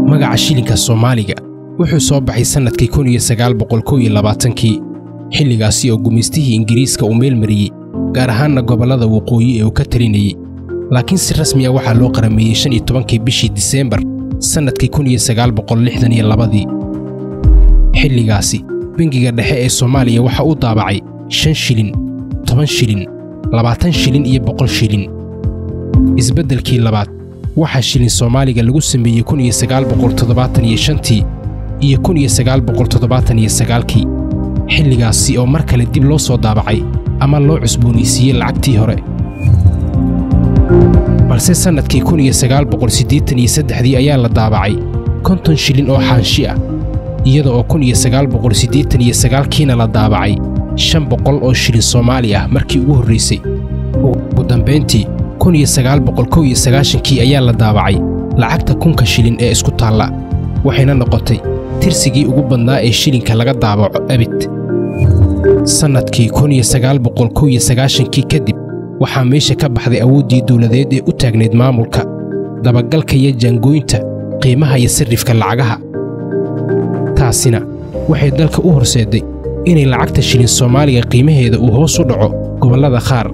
magaca shilinka Soomaaliga wuxuu soo baxay sanadkii 1922 xilligaasi oo gumeystihii Ingiriiska uu meel mariyay gaar ahaan gobolada waqooyi ee uu ka talinayay laakiin si rasmi ah waxa loo qaramiyay 15 bishii December sanadkii 1962 xilligaasi bangiga dhexe ee Soomaaliya waxa uu daabacay 5 shilin 10 shilin 20 shilin iyo 100 shilin isbeddelkii labaad waxa shilin Soomaaliga lagu sameeyay 1975 iyo 1979 xilligaasi oo mar kale dib loo soo daabacay ama loo cusboonaysiiyay lacagtii hore balse sanadkii 1983 ayaa la daabacay 50 shilin oo xaanshi ah iyada oo 1989 kiina la daabacay 500 oo shilin Soomaali ah markii ugu horeysay ugu dambeyntii 1991 ayaa la daabacay lacagta 1000 shilin ee isku taala waxayna noqotay tirsigii ugu badnaa ee shilinka laga daabaco abid sanadkii 1991 kadib waxaa meesha ka baxday awooddii dawladeed ee u taagneed maamulka dabagalka iyo jaangooynta qiimaha iyo sarifka lacagaha taasina waxay dalka u horseeday inay lacagta shilin Soomaaliga qiimaheeda uu hoos u dhaco gobolada qaar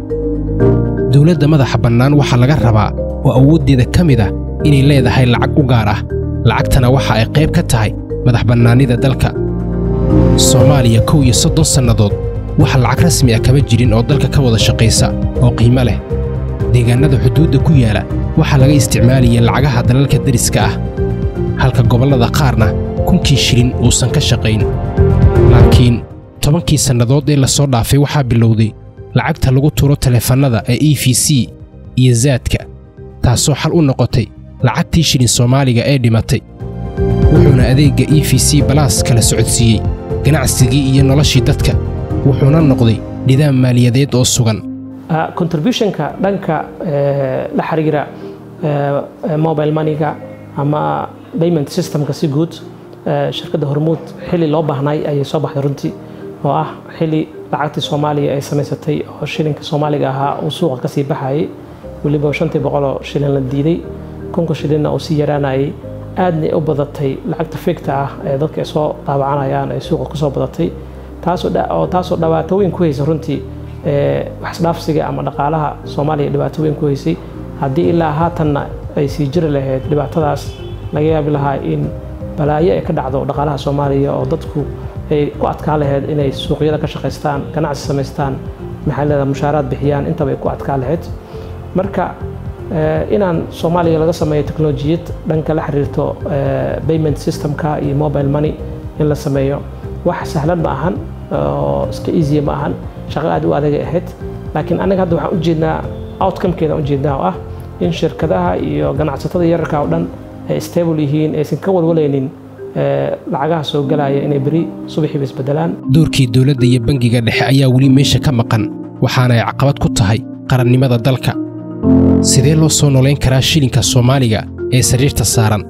dawladda madaxa bannaan waxa laga rabaa oo awooddeeda ka mid ah inay leedahay lacag u gaar ah lacagtana waxa ay qayb ka tahay madax bannaanida dalka Soomaaliya 30 sannadood waxa lacag rasmi ah kama jirin oo dalka ka wada shaqeysa oo qiimo leh deegaanada xuduudda ku yaala waxa laga isticmaaliyay lacagaha dalalka dariska ah halka gobolada qaarna 1000 shilin uusan ka shaqeyn laakiin 10kii sannadood ee la soo dhaafay waxa bilowday lacagta lagu turo telefoonada ee EVC iyo zaadka taasoo xal u noqotay lacagtii shilin Soomaaliga ee dhimatay wuxuuna adeegga EVC Plus kala socodsiiyay ganacsigii iyo noloshii dadka wuxuuna noqday nidaam maaliyadeed oo sugan contributionka dhanka la xiriira mobile money-ga ama payment system-ka si guud shirkadda Hormuud xilli loo baahnay ay soo baxday runtii oo ah xilli lacagtii Soomaaliya ay samaysatay oo shilinka Soomaaliga ahaa uu suuqa ka sii baxayay waliba 500 shilin la diiday 1000 shilin oo si yaraanayay aadna u badatay lacagta fikta ah ee dadka soo daabacanayaan ay suuqa ku soo badatay taasoo dhawaato weyn ku haysa runtii wax dhaafsiga ama dhaqaalaha Soomaaliya dhawaato weyn ku haysay haddii ilaa haatanna ay sii jiri lahayd dhibaatadaas laga yaabi lahaa in balaayo ay ka dhacdo dhaqaalaha Soomaaliya oo dadku ay ku adkaa lahayd inay suuqyada ka shaqeystaan ganacsi samaystaan maxallada mushaaraad bixiyaan intaba ay ku adkaa lahayd marka inaan Soomaaliya laga sameeyo teknolojiyad dhanka la xiriirto payment system-ka iyo mobile money in la sameeyo wax sahlan ma ahan oo iska easy ma ahan shaqo aad u adag ahayd laakiin anaga hadda waxaan u jeednaa outcome-keeda u jeednaa oo ah in shirkadaha iyo ganacsatada yararka oo dhan ay stable yihiin aysan ka walwalaynin lacagaha soo galaya inay bari subaxii isbedelaan doorkii dawladda iyo bangiga dhexe ayaa wali meesha ka maqan waxaana ay caqabad ku tahay qarannimada dalka sidee loo soo noolayn karaa shilinka Soomaaliga ee sariirta saaran